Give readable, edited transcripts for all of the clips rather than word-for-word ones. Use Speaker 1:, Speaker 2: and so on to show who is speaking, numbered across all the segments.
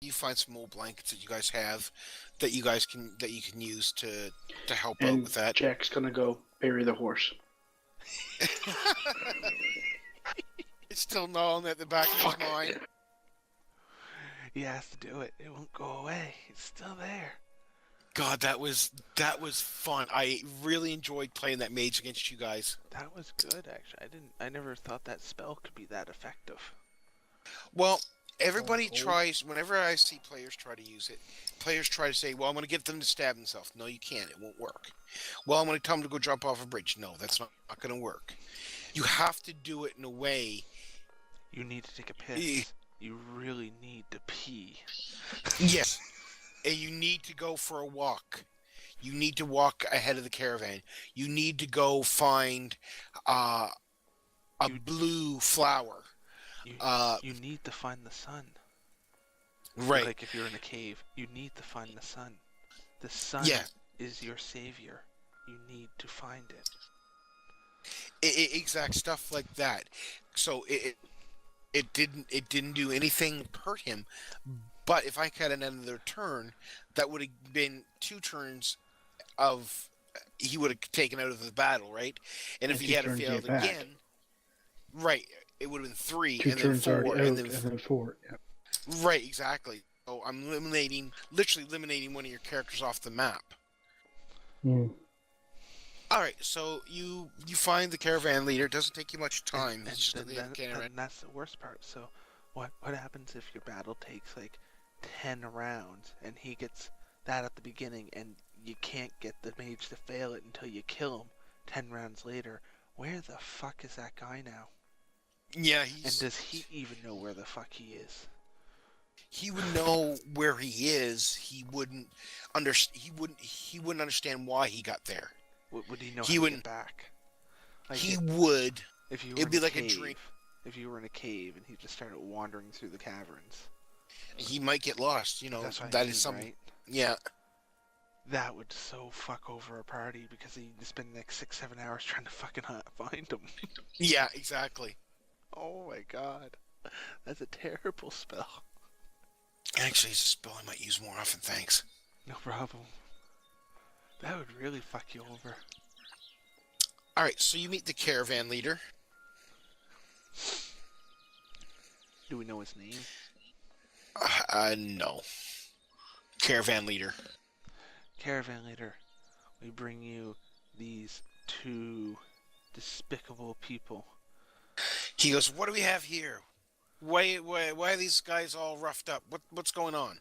Speaker 1: you find some old blankets that you guys have that you can use to help out
Speaker 2: And
Speaker 1: with that.
Speaker 2: Jack's gonna go bury the horse.
Speaker 1: It's still gnawing at the back of his
Speaker 2: Fuck.
Speaker 1: mind.
Speaker 3: He has to do it. It won't go away. It's still there.
Speaker 1: God, that was fun. I really enjoyed playing that mage against you guys.
Speaker 3: That was good, actually. I never thought that spell could be that effective.
Speaker 1: Well, everybody
Speaker 2: Hold.
Speaker 1: tries. Whenever I see players try to use it, players try to say, "Well, I'm going to get them to stab themselves." No, you can't. It won't work. Well, I'm going to tell them to go jump off a bridge. No, that's not going to work. You have to do it in a way.
Speaker 3: You need to take a piss. You really need to pee.
Speaker 1: Yes, and you need to go for a walk. You need to walk ahead of the caravan. You need to go find uh, a
Speaker 3: You
Speaker 1: blue flower.
Speaker 3: you
Speaker 1: Uh,
Speaker 3: you need to find the sun.
Speaker 1: right.
Speaker 3: Like if you're in a cave, you need to find the sun. The sun
Speaker 1: Yeah.
Speaker 3: is your savior. You need to find it.
Speaker 1: Exact stuff like that. So it didn't do anything to hurt him. But if I had another turn, that would have been 2 turns of he would have taken out of the battle, right? And if
Speaker 2: And
Speaker 1: he
Speaker 2: two
Speaker 1: had
Speaker 2: turns
Speaker 1: failed
Speaker 2: you back.
Speaker 1: again, right, it would have been three
Speaker 2: Two
Speaker 1: and then
Speaker 2: turns already
Speaker 1: four
Speaker 2: out,
Speaker 1: and
Speaker 2: and
Speaker 1: then
Speaker 2: then four. Yeah.
Speaker 1: right, exactly. So I'm literally eliminating one of your characters off the map.
Speaker 2: Mm.
Speaker 1: All right, so you find the caravan leader. It doesn't take you much time.
Speaker 3: And
Speaker 1: It's just
Speaker 3: then,
Speaker 1: the
Speaker 3: then,
Speaker 1: caravan.
Speaker 3: then that's the worst part. So what happens if your battle takes like 10 rounds and he gets that at the beginning and you can't get the mage to fail it until you kill him 10 rounds later? Where the fuck is that guy now?
Speaker 1: Yeah,
Speaker 3: And does he even know where the fuck he is?
Speaker 1: he would know where he is. He wouldn't understand why he got there.
Speaker 3: Would he know
Speaker 1: He
Speaker 3: how to
Speaker 1: wouldn't.
Speaker 3: get back? Like
Speaker 1: He would.
Speaker 3: if you were
Speaker 1: It'd
Speaker 3: in
Speaker 1: be
Speaker 3: a
Speaker 1: like a
Speaker 3: cave,
Speaker 1: dream.
Speaker 3: if you were in a cave and he just started wandering through the caverns.
Speaker 1: He might get lost.
Speaker 3: That's what I
Speaker 1: That
Speaker 3: mean,
Speaker 1: is something.
Speaker 3: right?
Speaker 1: Yeah.
Speaker 3: That would so fuck over a party because you spend like 6-7 hours trying to fucking find him.
Speaker 1: Yeah. Exactly.
Speaker 3: Oh my god, that's a terrible spell.
Speaker 1: Actually, it's a spell I might use more often. Thanks.
Speaker 3: No problem. That would really fuck you over.
Speaker 1: All right. So you meet the caravan leader.
Speaker 3: Do we know his name?
Speaker 1: No. Caravan leader.
Speaker 3: Caravan leader, we bring you these two despicable people.
Speaker 1: He goes, "What do we have here? Why are these guys all roughed up? What's going on?"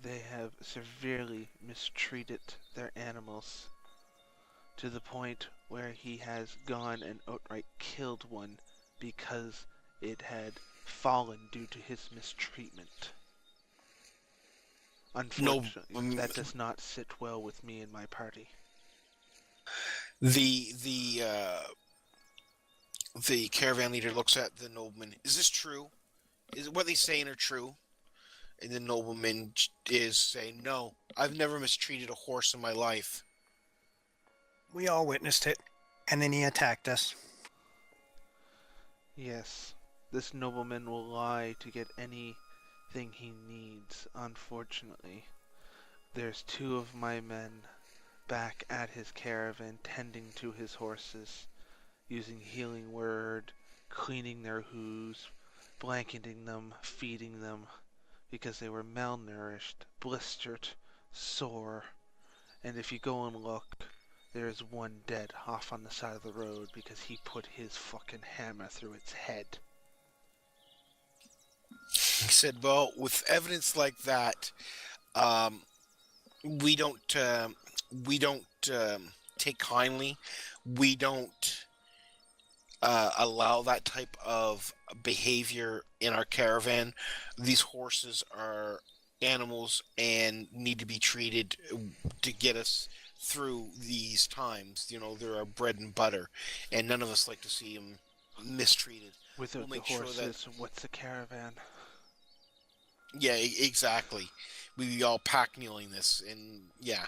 Speaker 3: They have severely mistreated their animals to the point where he has gone and outright killed one because it had fallen due to his mistreatment.
Speaker 1: No.
Speaker 3: Unfortunately, that does not sit well with me and my party.
Speaker 1: The caravan leader looks at the nobleman. Is this true? Is what they saying are true? And the nobleman is saying, "No, I've never mistreated a horse in my life."
Speaker 4: We all witnessed it, and then he attacked us.
Speaker 3: Yes, this nobleman will lie to get anything he needs. Unfortunately, there's 2 of my men back at his caravan tending to his horses, using healing word, cleaning their hooves, blanketing them, feeding them, because they were malnourished, blistered, sore, and if you go and look, there is one dead off on the side of the road because he put his fucking hammer through its head.
Speaker 1: He said, "Well, with evidence like that, um, we don't take kindly. We don't allow that type of behavior in our caravan. These horses are animals and need to be treated to get us through these times. They're our bread and butter, and none of us like to see them mistreated.
Speaker 3: Without
Speaker 1: We'll
Speaker 3: the
Speaker 1: make sure that
Speaker 3: horses, what's a caravan?
Speaker 1: yeah, exactly. We all pack kneeling this, and yeah,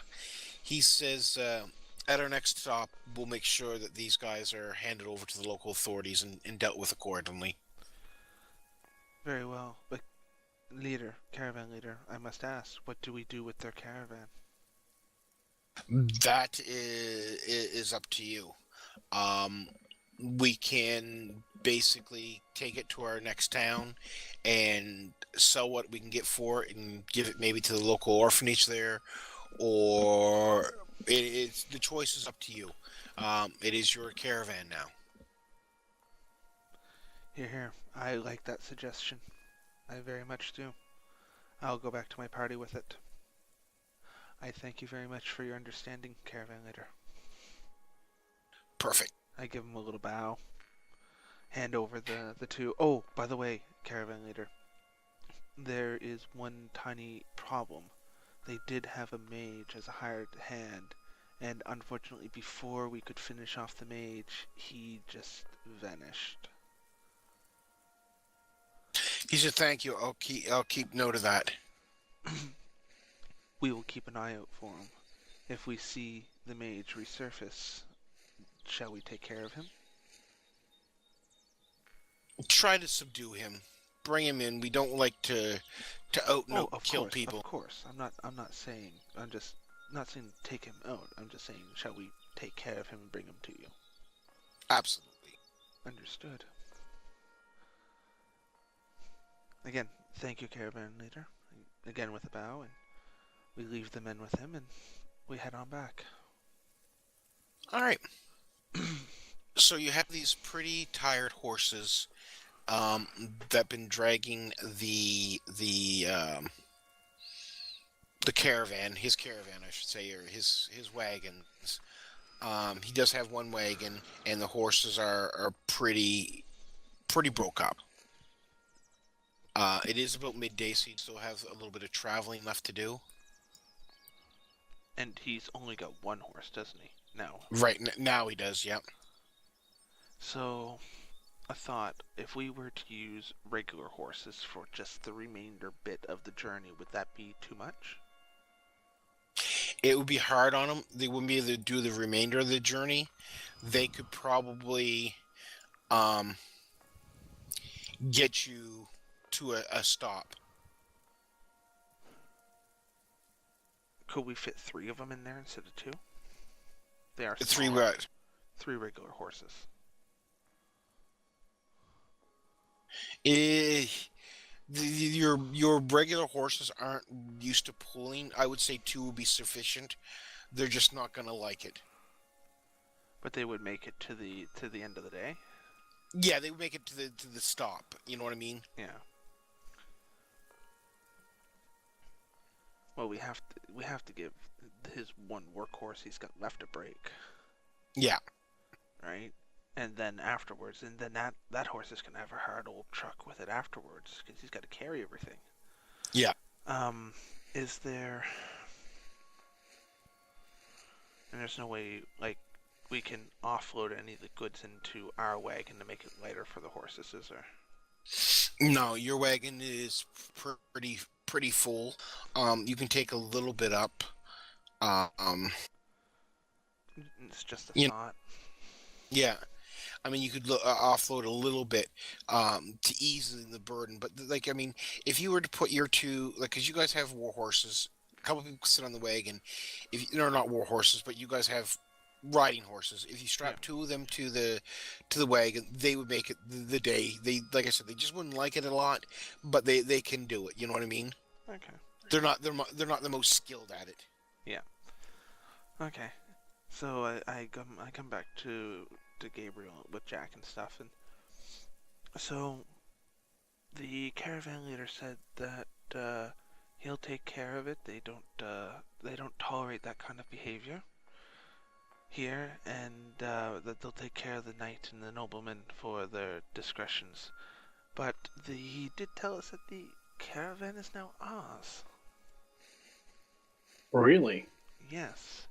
Speaker 1: he says at our next stop, we'll make sure that these guys are handed over to the local authorities and dealt with accordingly."
Speaker 3: Very well, but Caravan leader, I must ask, what do we do with their caravan?
Speaker 1: That is up to you. Um, we can basically take it to our next town and sell what we can get for it and give it maybe to the local orphanage there, or it's the choice is up to you. It is your caravan now.
Speaker 3: Here. I like that suggestion. I very much do. I'll go back to my party with it. I thank you very much for your understanding, caravan leader.
Speaker 1: Perfect.
Speaker 3: I give him a little bow. Hand over the two. Oh, by the way, caravan leader, there is one tiny problem. They did have a mage as a hired hand, and unfortunately before we could finish off the mage, he just vanished.
Speaker 1: He said, "Thank you. I'll keep note of that."
Speaker 3: We will keep an eye out for him. If we see the mage resurface, shall we take care of him?
Speaker 1: Try to subdue him. Bring him in. We don't like to kill people.
Speaker 3: Of course. I'm not saying. I'm just not saying take him out. I'm just saying, shall we take care of him and bring him to you?
Speaker 1: Absolutely.
Speaker 3: Understood. Again, thank you, caravan leader. Again with a bow, and we leave the men with him, and we head on back.
Speaker 1: All right. So you have these pretty tired horses that been dragging the caravan, his caravan, I should say, or his wagons. He does have one wagon, and the horses are pretty broke up. It is about midday, so you still have a little bit of traveling left to do.
Speaker 3: And he's only got one horse, doesn't he? Now.
Speaker 1: Right now he does, yep.
Speaker 3: So, I thought, if we were to use regular horses for just the remainder bit of the journey, would that be too much?
Speaker 1: It would be hard on them. They wouldn't be able to do the remainder of the journey. They could probably get you to a stop.
Speaker 3: Could we fit 3 of them in there instead of 2? They are
Speaker 1: Three
Speaker 3: smaller.
Speaker 1: what?
Speaker 3: 3 regular horses.
Speaker 1: Your regular horses aren't used to pulling. I would say 2 would be sufficient. They're just not gonna like it.
Speaker 3: But they would make it to the end of the day?
Speaker 1: Yeah, they would make it to the stop. You know what I mean?
Speaker 3: Yeah. Well, we have to give his one workhorse he's got left a break.
Speaker 1: Yeah.
Speaker 3: Right? And then afterwards, and then that horse is gonna have a hard old truck with it afterwards because he's got to carry everything.
Speaker 1: Yeah.
Speaker 3: Is there? And there's no way like we can offload any of the goods into our wagon to make it lighter for the horses, is there?
Speaker 1: No, your wagon is pretty full. You can take a little bit up.
Speaker 3: It's just a thought.
Speaker 1: Yeah. I mean, you could offload a little bit to ease the burden, but like, I mean, if you were to put your 2, like, because you guys have war horses, a couple people sit on the wagon. If they're not war horses, but you guys have riding horses. If you strap 2 of them to the wagon, they would make it the day. They, like I said, they just wouldn't like it a lot, but they can do it. You know what I mean?
Speaker 3: Okay.
Speaker 1: They're not the most skilled at it.
Speaker 3: Yeah. Okay. So I come back to Gabriel with Jack and stuff, and so the caravan leader said that he'll take care of it. They don't tolerate that kind of behavior here, and that they'll take care of the knight and the nobleman for their discretions. But he did tell us that the caravan is now ours.
Speaker 2: Really?
Speaker 3: Yes.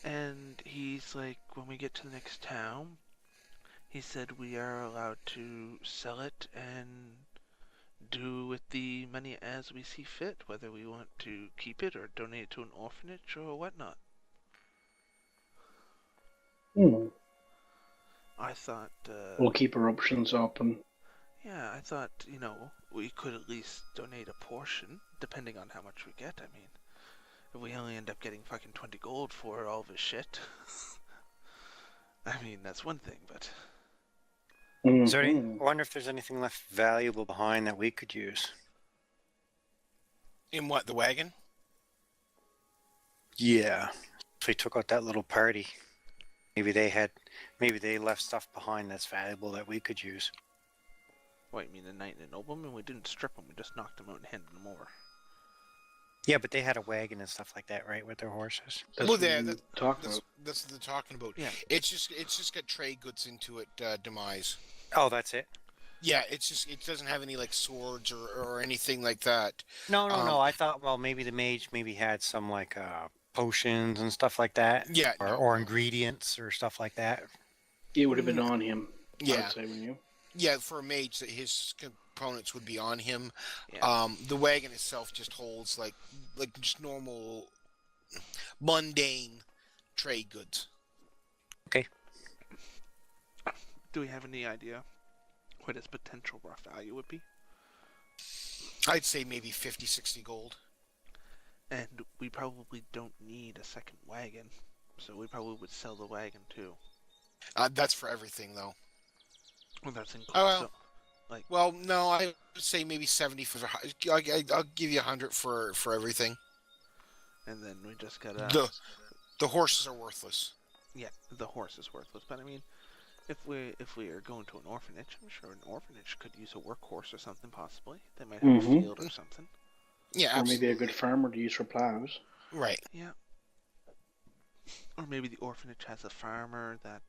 Speaker 3: And he's like, when we get to the next town, he said we are allowed to sell it and do with the money as we see fit, whether we want to keep it or donate it to an orphanage or whatnot.
Speaker 2: Hmm.
Speaker 3: I thought...
Speaker 2: We'll keep our options open.
Speaker 3: Yeah, I thought, we could at least donate a portion, depending on how much we get. I mean, if we only end up getting fucking 20 gold for all of his shit, I mean, that's one thing, but...
Speaker 5: Is there any,
Speaker 2: Mhm.
Speaker 5: I wonder if there's anything left valuable behind that we could use.
Speaker 1: In what, the wagon?
Speaker 5: Yeah. If we took out that little party, maybe they left stuff behind that's valuable that we could use.
Speaker 3: What, you mean the knight and the nobleman? We didn't strip them, we just knocked them out and handed them over.
Speaker 5: Yeah, but they had a wagon and stuff like that, right, with their horses.
Speaker 2: That's
Speaker 1: Well,
Speaker 2: what
Speaker 1: yeah,
Speaker 2: you talk
Speaker 1: That's
Speaker 2: about.
Speaker 1: what they're talking about.
Speaker 3: Yeah.
Speaker 1: It's just got trade goods into it, demise.
Speaker 5: Oh, that's it?
Speaker 1: Yeah, it doesn't have any like swords or anything like that.
Speaker 5: No.
Speaker 1: Um,
Speaker 5: I thought, well, maybe the mage had some like potions and stuff like that.
Speaker 1: Yeah,
Speaker 5: Or ingredients or stuff like that.
Speaker 2: It would have been on him. I
Speaker 1: Yeah.
Speaker 2: would say, wouldn't you?
Speaker 1: Yeah, for a mage, that his components would be on him.
Speaker 3: Yeah.
Speaker 1: The wagon itself just holds like just normal, mundane trade goods.
Speaker 3: Do we have any idea what his potential rough value would be?
Speaker 1: I'd say maybe 50, 60 gold.
Speaker 3: And we probably don't need a second wagon, so we probably would sell the wagon too.
Speaker 1: That's for everything, though.
Speaker 3: Well, that's included.
Speaker 1: Oh, well.
Speaker 3: So,
Speaker 1: Well, no, I would say maybe 70 for. I'll give you 100 for everything.
Speaker 3: and then we just gotta.
Speaker 1: The horses are worthless.
Speaker 3: Yeah, the horse is worthless, but I mean, if we are going to an orphanage, I'm sure an orphanage could use a workhorse or something. Possibly, they might have a
Speaker 2: Mhm.
Speaker 3: field or something.
Speaker 1: Yeah,
Speaker 2: Or
Speaker 1: absolutely.
Speaker 2: maybe a good farmer to use for plows.
Speaker 1: Right.
Speaker 3: Yeah. Or maybe the orphanage has a farmer that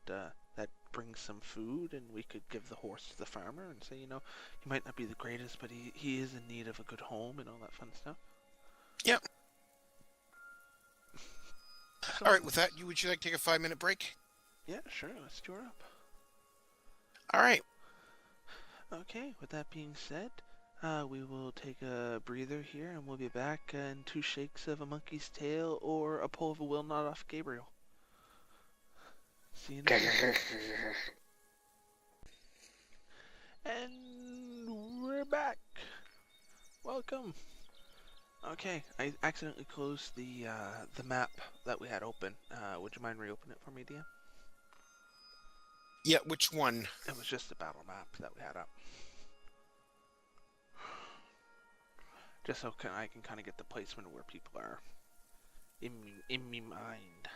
Speaker 3: brings some food, and we could give the horse to the farmer and say, he might not be the greatest, but he is in need of a good home and all that fun stuff.
Speaker 1: Yep.
Speaker 3: So,
Speaker 1: All right. With that, would you like to take a 5-minute break?
Speaker 3: Yeah, sure. Let's stir up.
Speaker 1: All right.
Speaker 3: Okay. With that being said, we will take a breather here, and we'll be back in 2 shakes of a monkey's tail or a pull of a will not off Gabriel. See you next. And we're back. Welcome. Okay, I accidentally closed the map that we had open. Would you mind reopening it for me, DM?
Speaker 1: Yeah. Which one?
Speaker 3: It was just the battle map that we had up. Just so I can kind of get the placement of where people are in me mind.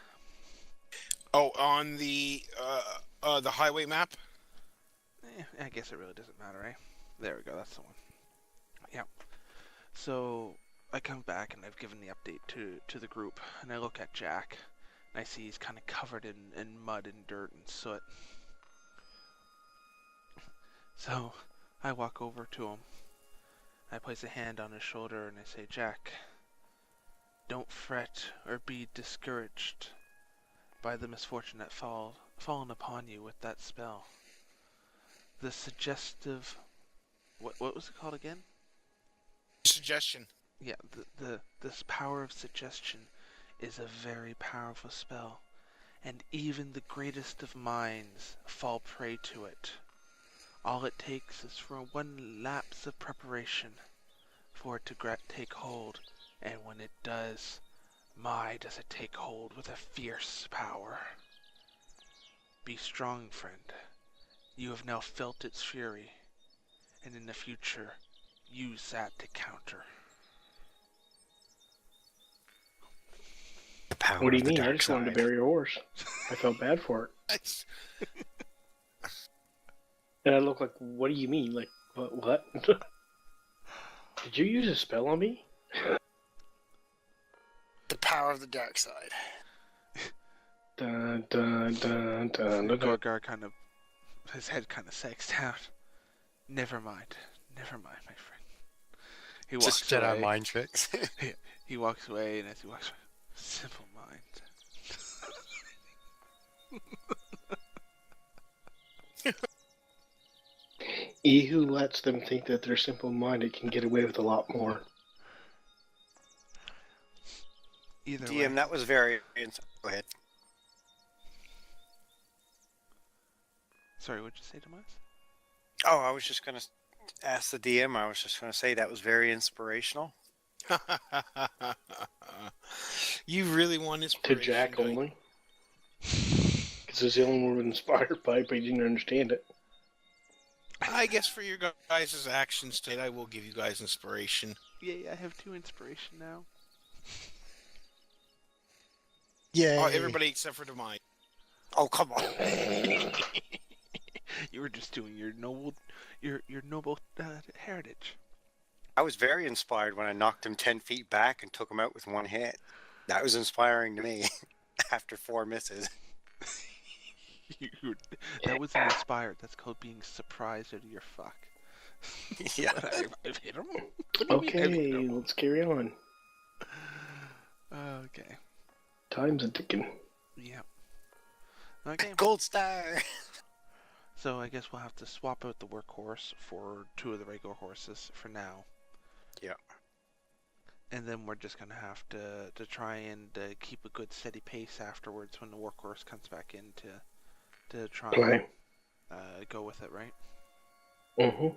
Speaker 1: Oh, on the highway map.
Speaker 3: I guess it really doesn't matter, eh? There we go, that's the one. Yeah. So I come back and I've given the update to the group, and I look at Jack, and I see he's kind of covered in mud and dirt and soot. So I walk over to him. I place a hand on his shoulder and I say, Jack, don't fret or be discouraged by the misfortune that fallen upon you with that spell. The suggestive... What was it called again?
Speaker 1: Suggestion.
Speaker 3: Yeah, this power of suggestion is a very powerful spell, and even the greatest of minds fall prey to it. All it takes is for one lapse of preparation for it to take hold, and when it does, does it take hold with a fierce power. Be strong, friend. You have now felt its fury, and in the future, use that to counter.
Speaker 5: The power
Speaker 2: What do
Speaker 5: of
Speaker 2: you
Speaker 5: the
Speaker 2: mean? I
Speaker 5: dark
Speaker 2: just wanted to
Speaker 5: side.
Speaker 2: bury your horse. I felt bad for it.
Speaker 1: That's-
Speaker 2: And I look like, what do you mean? Like, what? Did you use a spell on me?
Speaker 5: The power of the dark side.
Speaker 2: Dun, dun, dun, dun, dun, dun.
Speaker 3: Gorgar his head kind of sags down. Never mind, my friend. He walks
Speaker 5: Just Jedi
Speaker 3: away.
Speaker 5: mind tricks.
Speaker 3: He walks away, and as he walks away, simple mind.
Speaker 2: He who lets them think that they're simple-minded can get away with a lot more.
Speaker 3: Either
Speaker 5: DM,
Speaker 3: way,
Speaker 5: that was very... Go ahead.
Speaker 3: sorry, what'd you say, Tomas?
Speaker 5: Oh, I was just gonna ask the DM. I was just going to say that was very inspirational.
Speaker 1: You really want
Speaker 2: To
Speaker 1: inspiration?
Speaker 2: Jack
Speaker 1: don't you?
Speaker 2: only. Because it's the only one inspired by, but he didn't understand it.
Speaker 1: I guess for your guys' actions today, I will give you guys inspiration.
Speaker 3: Yay, I have 2 inspiration now.
Speaker 5: Yeah.
Speaker 1: Oh, everybody except for Demai.
Speaker 5: Oh, come on.
Speaker 3: You were just doing your noble heritage.
Speaker 5: I was very inspired when I knocked him 10 feet back and took him out with one hit. That was inspiring to me after 4 misses.
Speaker 3: That wasn't inspired. That's called being surprised out of your fuck.
Speaker 5: Yeah.
Speaker 3: I've hit him. What do you mean I've hit
Speaker 2: Okay,
Speaker 3: him?
Speaker 2: let's carry on.
Speaker 3: Okay.
Speaker 2: Time's a ticking.
Speaker 3: Yep. Okay.
Speaker 5: Gold star.
Speaker 3: So I guess we'll have to swap out the workhorse for 2 of the regular horses for now.
Speaker 5: Yeah.
Speaker 3: And then we're just gonna have to try and keep a good steady pace afterwards when the workhorse comes back in to try
Speaker 2: Play.
Speaker 3: and go with it, right?
Speaker 2: Mm-hmm.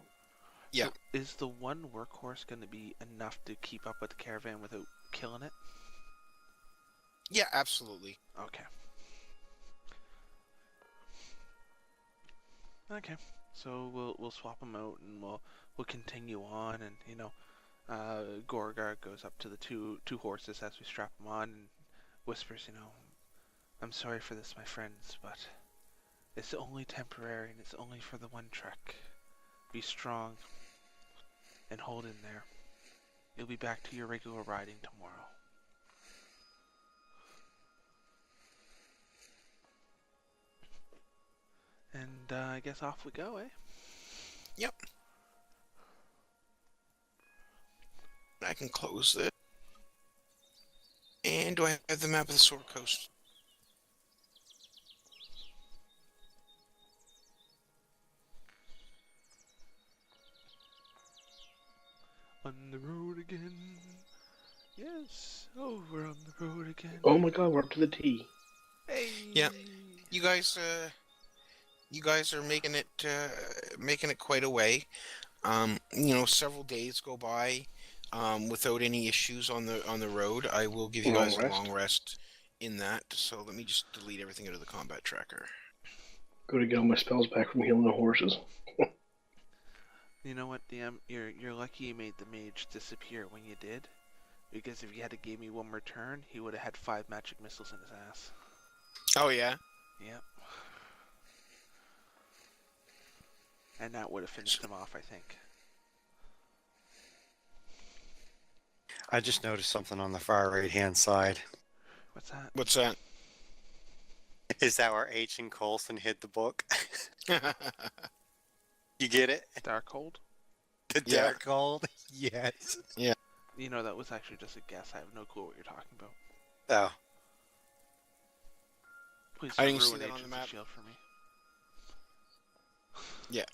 Speaker 1: Yeah.
Speaker 3: So is the one workhorse gonna be enough to keep up with the caravan without killing it?
Speaker 1: Yeah, absolutely.
Speaker 3: Okay. Okay. So we'll swap them out and we'll continue on, and Gorgar goes up to the two horses as we strap them on and whispers, I'm sorry for this, my friends, but it's only temporary and it's only for the one trek. Be strong and hold in there. You'll be back to your regular riding tomorrow. And I guess off we go, eh?
Speaker 1: Yep. I can close this. And do I have the map of the Sword Coast?
Speaker 3: On the road again. Yes, over on the road again.
Speaker 2: Oh my god, we're up to the T.
Speaker 3: Hey.
Speaker 1: Yeah. You guys are making it quite a way. Several days go by without any issues on the road. I will give you guys a long rest in that. So let me just delete everything out of the combat tracker.
Speaker 2: Go to get all my spells back from healing the horses.
Speaker 3: You know what, DM? You're lucky you made the mage disappear when you did. Because if you had to give me one more turn, he would have had 5 magic missiles in his ass.
Speaker 1: Oh yeah?
Speaker 3: Yep. And that would have finished him off, I think.
Speaker 5: I just noticed something on the far right-hand side.
Speaker 3: What's that?
Speaker 1: What's that?
Speaker 5: Is that where H and Coulson hid the book? You get it?
Speaker 3: Darkhold?
Speaker 5: The
Speaker 1: Yeah.
Speaker 5: dark gold? Yes.
Speaker 3: You know, that was actually just a guess. I have no clue what you're talking about.
Speaker 5: Oh.
Speaker 3: Please
Speaker 1: I
Speaker 3: don't
Speaker 1: didn't see
Speaker 3: ruin
Speaker 1: that on
Speaker 3: Agents
Speaker 1: the
Speaker 3: of
Speaker 1: map.
Speaker 3: S.H.I.E.L.D. for me.
Speaker 1: Yeah.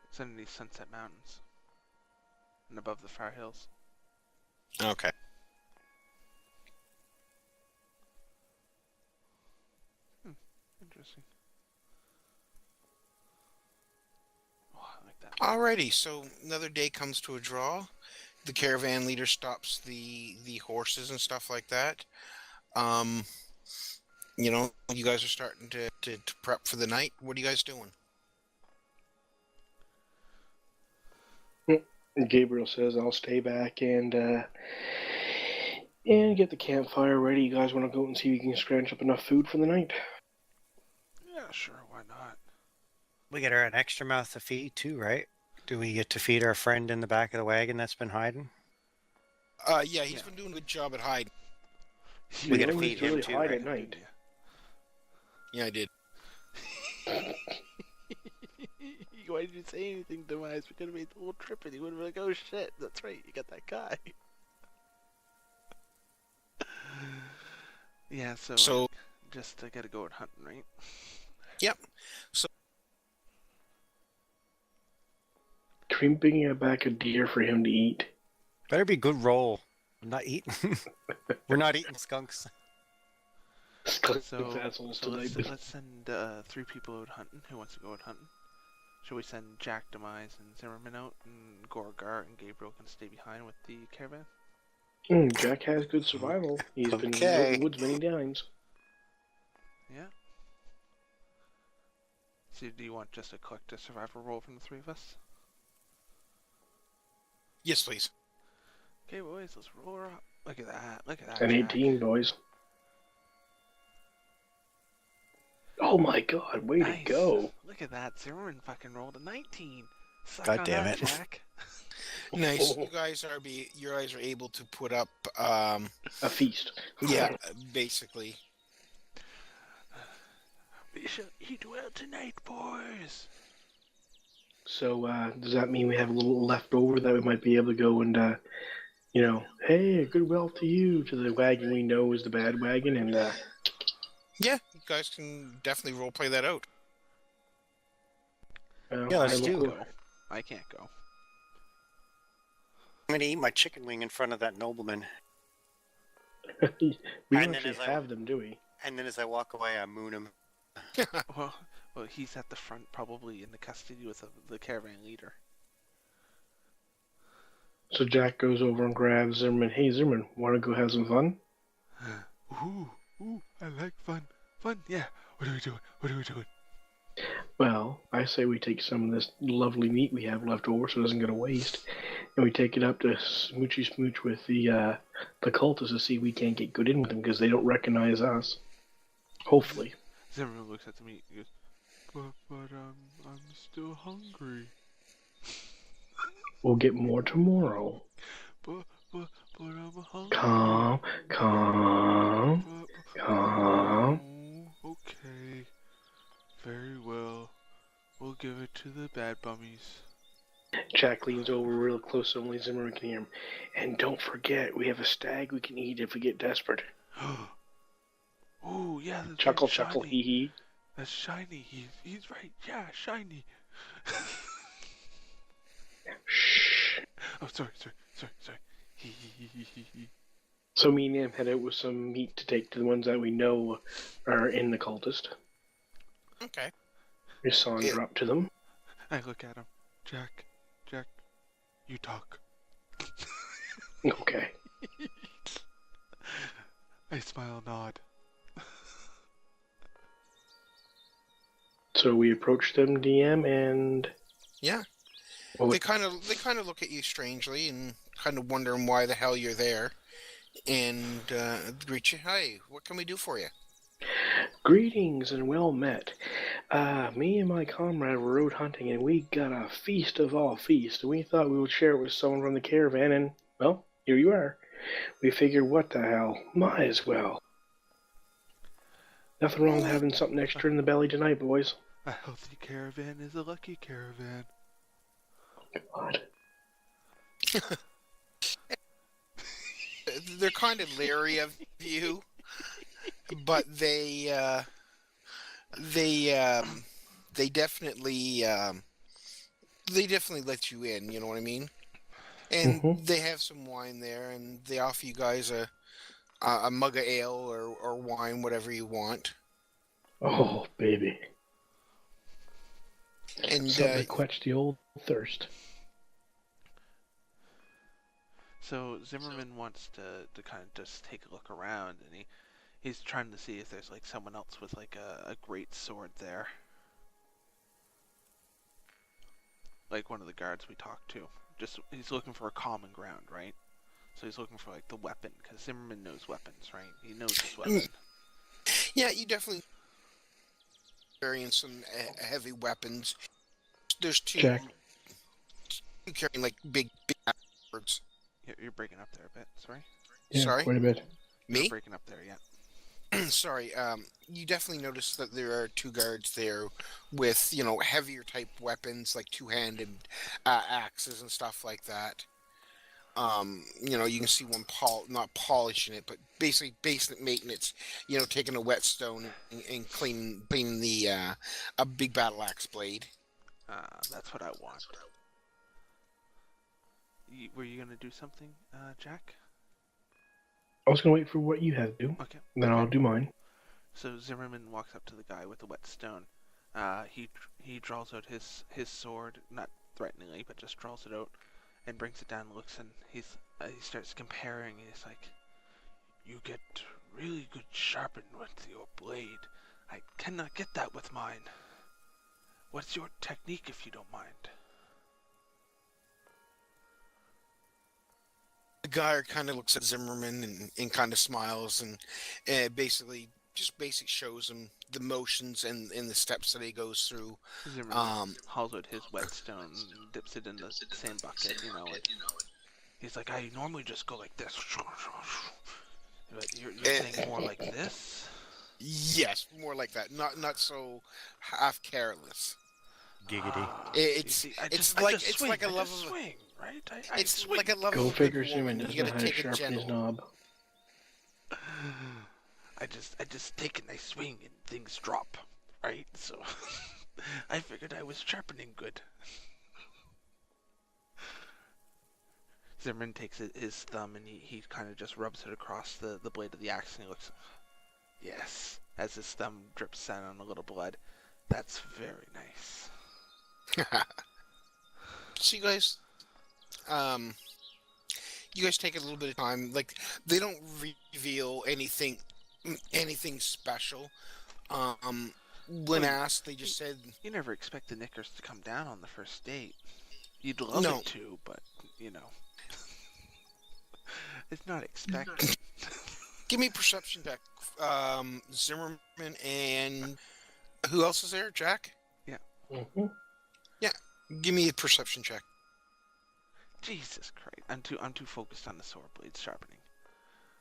Speaker 3: It's underneath Sunset Mountains. And above the Far Hills.
Speaker 1: Okay.
Speaker 3: Interesting. Oh, I like that.
Speaker 1: Alrighty, so another day comes to a draw. The caravan leader stops the horses and stuff like that. You guys are starting to prep for the night. What are you guys doing?
Speaker 2: And Gabriel says, I'll stay back and get the campfire ready. You guys want to go and see if you can scratch up enough food for the night?
Speaker 3: Yeah, sure, why not?
Speaker 5: We get her an extra mouth to feed too, right? Do we get to feed our friend in the back of the wagon that's been hiding?
Speaker 1: Yeah, he's
Speaker 3: Yeah.
Speaker 1: been doing a good job at hiding.
Speaker 5: We gotta
Speaker 2: don't
Speaker 5: feed him
Speaker 2: really
Speaker 5: too,
Speaker 2: hide
Speaker 5: right?
Speaker 2: at night.
Speaker 1: Yeah, I did.
Speaker 3: Why did you say anything to us? We could have made the whole trip and he would have been like, oh shit, that's right, you got that guy. Yeah, so just gotta go out hunting, right?
Speaker 1: Yep.
Speaker 2: Can we bring back a deer for him to eat?
Speaker 5: Better be good roll. I'm not eating. We're not eating skunks.
Speaker 2: Skunk
Speaker 3: So
Speaker 2: assholes
Speaker 3: let's
Speaker 2: tonight.
Speaker 3: send 3 people out hunting. Who wants to go out hunting? Should we send Jack, Demise, and Zimmerman out, and Gorgar and Gabriel can stay behind with the caravan?
Speaker 2: Jack has good survival. He's been out in
Speaker 5: Okay.
Speaker 2: the woods many times.
Speaker 3: Yeah. So do you want just a collective survival roll from the three of us?
Speaker 1: Yes, please.
Speaker 3: Okay, boys, let's roll her up. Look at that. Look at that.
Speaker 2: An
Speaker 3: Jack.
Speaker 2: 18, boys. Oh my god, way
Speaker 3: Nice.
Speaker 2: to go.
Speaker 3: Look at that. Zimmerman fucking rolled a 19. Suck
Speaker 5: God
Speaker 3: on
Speaker 5: damn
Speaker 3: that,
Speaker 5: it.
Speaker 3: Jack.
Speaker 1: Nice. You guys are able to put up
Speaker 2: A feast.
Speaker 1: yeah, basically.
Speaker 3: We shall eat well tonight, boys.
Speaker 2: So, does that mean we have a little left over that we might be able to go and, hey, good wealth to you, to the wagon we know is the bad wagon, and,
Speaker 1: Yeah, you guys can definitely roleplay that out.
Speaker 5: Yeah, let's
Speaker 2: I'm
Speaker 5: do.
Speaker 2: cool.
Speaker 3: Go. I can't go.
Speaker 5: I'm gonna eat my chicken wing in front of that nobleman,
Speaker 2: We
Speaker 5: And
Speaker 2: don't
Speaker 5: then
Speaker 2: actually
Speaker 5: as I-
Speaker 2: have them, do we?
Speaker 5: and then as I walk away, I moon him.
Speaker 3: Well, he's at the front, probably in the custody with the caravan leader.
Speaker 2: So Jack goes over and grabs Zimmerman. Hey, Zimmerman, want to go have some fun?
Speaker 3: Ooh, I like fun. Fun, yeah. What are we doing? What are we doing?
Speaker 2: Well, I say we take some of this lovely meat we have left over so it doesn't go to waste, and we take it up to Smoochy Smooch with the cultists to see if we can't get good in with them because they don't recognize us. Hopefully.
Speaker 3: Zimmerman looks at the meat and goes, but I'm still hungry.
Speaker 2: We'll get more tomorrow.
Speaker 3: But I'm hungry.
Speaker 2: Calm.
Speaker 3: Oh, okay. Very well. We'll give it to the bad bummies.
Speaker 2: Jack leans over real close so only Zimmerman can hear him. And don't forget, we have a stag we can eat if we get desperate.
Speaker 3: Oh, yeah, that's
Speaker 2: Chuckle,
Speaker 3: very
Speaker 2: chuckle,
Speaker 3: shiny.
Speaker 2: hee hee.
Speaker 3: That's shiny. He's right. Yeah, shiny.
Speaker 2: Shh.
Speaker 3: Oh, sorry. Hee.
Speaker 2: So me and him head out with some meat to take to the ones that we know are in the cultist.
Speaker 1: Okay.
Speaker 2: We saunter up to them.
Speaker 3: I look at him. Jack, you talk.
Speaker 2: Okay.
Speaker 3: I smile, nod.
Speaker 2: So we approach them, DM, and
Speaker 1: Yeah.
Speaker 2: well,
Speaker 1: They kind of look at you strangely and kind of wondering why the hell you're there. And greet you. Hi, what can we do for you?
Speaker 2: greetings and well met. Me and my comrade were road hunting, and we got a feast of all feasts. And we thought we would share it with someone from the caravan, and well, here you are. We figured, what the hell, might as well. Nothing wrong with having something extra in the belly tonight, boys.
Speaker 3: A healthy caravan is a lucky caravan.
Speaker 2: God.
Speaker 1: They're kind of leery of you, but they definitely let you in. You know what I mean? And
Speaker 2: Mhm.
Speaker 1: they have some wine there, and they offer you guys a mug of ale or wine, whatever you want.
Speaker 2: Oh, baby.
Speaker 1: And
Speaker 2: Something to quench the old thirst.
Speaker 3: So Zimmerman wants to kind of just take a look around, and he's trying to see if there's like someone else with like a great sword there, like one of the guards we talked to. Just he's looking for a common ground, right? So he's looking for like the weapon, because Zimmerman knows weapons, right? He knows his weapon.
Speaker 1: yeah, you definitely carrying some heavy weapons. There's
Speaker 2: Jack.
Speaker 1: two carrying like big swords.
Speaker 3: You're breaking up there a bit. Sorry.
Speaker 2: Yeah,
Speaker 1: Sorry?
Speaker 2: quite a bit.
Speaker 3: You're
Speaker 1: Me?
Speaker 3: breaking up there, yeah.
Speaker 1: Sorry. You definitely notice that there are two guards there with heavier type weapons like two-handed axes and stuff like that. You can see one not polishing it, but basically basic maintenance. Taking a whetstone and cleaning the a big battle axe blade.
Speaker 3: That's what I want. Were you gonna do something, Jack?
Speaker 2: I was going to wait for what you had to do,
Speaker 3: Okay.
Speaker 2: and then I'll do mine.
Speaker 3: So Zimmerman walks up to the guy with the whetstone, He draws out his sword, not threateningly, but just draws it out and brings it down and looks, and he starts comparing. He's like, "You get really good sharpened with your blade. I cannot get that with mine. What's your technique, if you don't mind?"
Speaker 1: The guy kind of looks at Zimmerman and kind of smiles and basically just basic shows him the motions and the steps that he goes through.
Speaker 3: Zimmerman hauls out his whetstone and dips it in the same bucket, you know. And he's like, "I normally just go like this, but you're saying more like this."
Speaker 1: Yes, more like that. Not so half careless.
Speaker 5: Giggity.
Speaker 1: It's like a love of
Speaker 3: swing, right?
Speaker 1: it's
Speaker 3: swing.
Speaker 1: like a love
Speaker 2: Go
Speaker 1: of a
Speaker 2: figure,
Speaker 1: good woman.
Speaker 2: Zimmerman doesn't
Speaker 1: You
Speaker 2: know
Speaker 1: gotta
Speaker 2: how to
Speaker 1: take it
Speaker 2: sharpen his
Speaker 1: gentle.
Speaker 2: knob.
Speaker 3: I just take a nice swing and things drop, right? So I figured I was sharpening good. Zimmerman takes his thumb and he kind of just rubs it across the blade of the axe, and he looks, yes, as his thumb drips down on a little blood. That's very nice.
Speaker 1: So you guys take a little bit of time. Like, they don't reveal anything special. When asked, they just said,
Speaker 3: You never expect the knickers to come down on the first date. You'd love
Speaker 1: No.
Speaker 3: it to, but, it's not expected.
Speaker 1: "Give me a perception check." Zimmerman and who else is there? Jack?
Speaker 2: Mm-hmm.
Speaker 1: Give me a perception check.
Speaker 3: Jesus Christ. I'm too focused on the sword blade sharpening.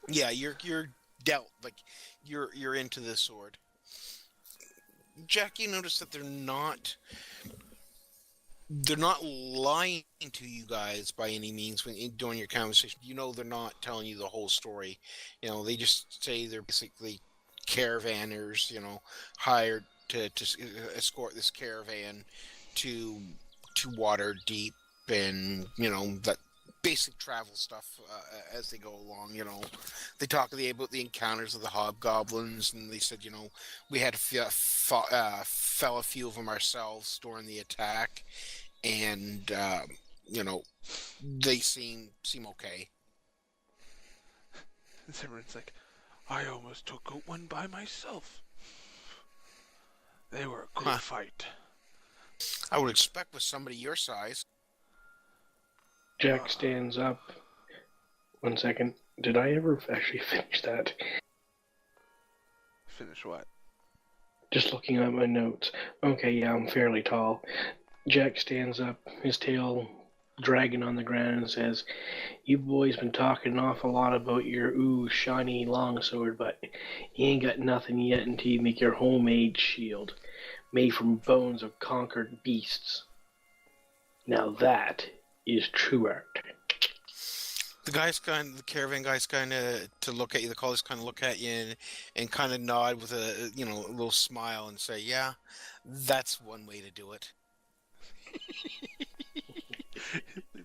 Speaker 1: Yeah, you're dealt, like you're into the sword. Jack, you notice that they're not lying to you guys by any means when during your conversation. You know they're not telling you the whole story. They just say they're basically caravanners, hired to escort this caravan to Water Deep, and that basic travel stuff as they go along. They talk about the encounters of the hobgoblins, and they said, we had fell a few of them ourselves during the attack, and they seem okay.
Speaker 3: Zimmerman's like, I almost took out one by myself. They were a good fight.
Speaker 1: I would expect with somebody your size.
Speaker 2: Jack stands up. 1 second. Did I ever actually finish that?
Speaker 3: Finish what?
Speaker 2: Just looking at my notes. Okay, yeah, I'm fairly tall. Jack stands up, his tail dragging on the ground, and says, "You boys been talking an awful lot about your shiny longsword, but you ain't got nothing yet until you make your homemade shield, made from bones of conquered beasts. Now that is true art."
Speaker 1: The caravan guy's kind of to look at you. The callers kind of look at you and kind of nod with a little smile and say, "Yeah, that's one way to do it."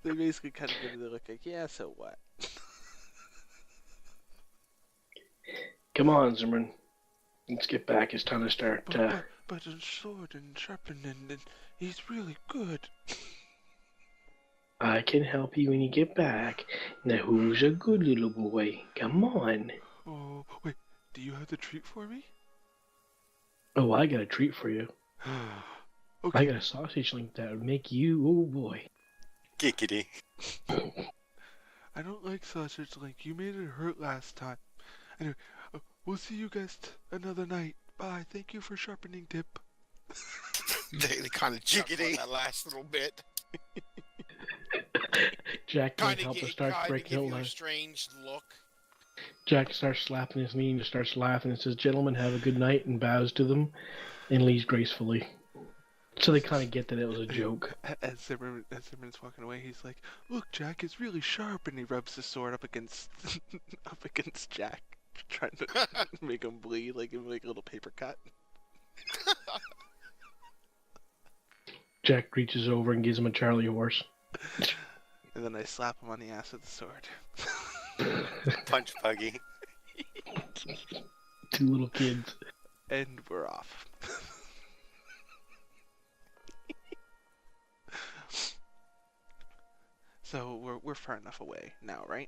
Speaker 3: They basically kind of give you the look like, yeah, so what?
Speaker 2: Come on, Zimmerman. Let's get back. It's time to start.
Speaker 3: But a sword and sharpening, and he's really good.
Speaker 2: I can help you when you get back. Now, who's a good little boy? Come on.
Speaker 3: Oh, wait, do you have the treat for me?
Speaker 2: Oh, I got a treat for you.
Speaker 3: Okay.
Speaker 2: I got a sausage link that would make you, oh boy.
Speaker 5: Giggity.
Speaker 3: I don't like sausage link. You made it hurt last time. Anyway, we'll see you guys another night. Bye. Thank you for sharpening tip.
Speaker 1: They kind of chuckle at that last little bit.
Speaker 2: Jack can't help but start breaking out
Speaker 1: a
Speaker 2: laughing.
Speaker 1: strange look.
Speaker 2: Jack starts slapping his knee and just starts laughing and says, "Gentlemen, have a good night," and bows to them and leaves gracefully. So they kind of get that it was a joke.
Speaker 3: As Zimmerman's walking away, he's like, "Look, Jack, it's really sharp," and he rubs his sword up against Jack, trying to make him bleed, like a little paper cut.
Speaker 2: Jack reaches over and gives him a Charlie horse.
Speaker 3: And then I slap him on the ass with the sword.
Speaker 5: Punch Puggy.
Speaker 2: Two little kids.
Speaker 3: And we're off. So we're far enough away now, right?